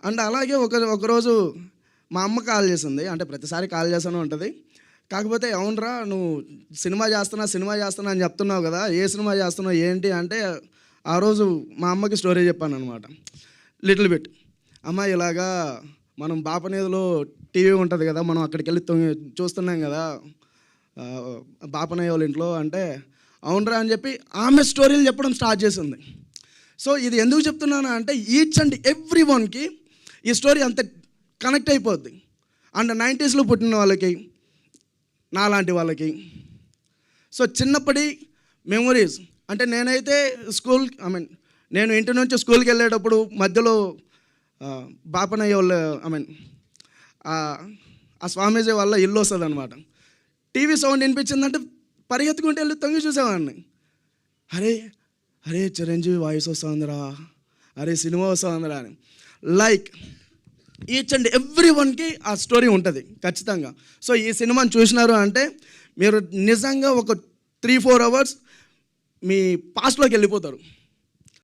And అలాగే ఒకరోజు మా అమ్మ కాల్ చేసింది. అంటే ప్రతిసారి కాల్ చేస్తూనే ఉంటుంది. కాకపోతే అవునరా నువ్వు సినిమా చేస్తున్నా అని చెప్తున్నావు కదా, ఏ సినిమా చేస్తున్నావు ఏంటి అంటే, ఆ రోజు మా అమ్మకి స్టోరీ చెప్పాను అనమాట. Little bit. అమ్మ ఇలాగా మనం బాపనేదిలో టీవీ ఉంటుంది కదా, మనం అక్కడికి వెళ్ళి చూస్తున్నాం కదా బాపనయ్య వాళ్ళ ఇంట్లో అంటే, అవునరా అని చెప్పి ఆమె స్టోరీలు చెప్పడం స్టార్ట్ చేసింది. సో ఇది ఎందుకు చెప్తున్నాను అంటే, ఈచ్ అండ్ ఎవ్రీ వన్కి ఈ స్టోరీ అంత కనెక్ట్ అయిపోద్ది. అండ్ 90s పుట్టిన వాళ్ళకి, నాలాంటి వాళ్ళకి. సో చిన్నప్పటి మెమొరీస్ అంటే నేనైతే నేను ఇంటి నుంచి స్కూల్కి వెళ్ళేటప్పుడు మధ్యలో బాపనయ్య వాళ్ళ ఆ స్వామీజీ వల్ల ఇల్లు వస్తుంది అనమాట. టీవీ సౌండ్ వినిపించిందంటే పరిగెత్తుకుంటే వెళ్ళి తొంగి చూసేవాడిని. అరే చిరంజీవి వాయిస్ వస్తుందిరా, అరే సినిమా వస్తుందిరా అని. లైక్ ఈచ్ అండ్ ఎవ్రీ వన్కి ఆ స్టోరీ ఉంటుంది ఖచ్చితంగా. సో ఈ సినిమాని చూసినారు అంటే మీరు నిజంగా ఒక 3-4 అవర్స్ మీ పాస్ట్లోకి వెళ్ళిపోతారు.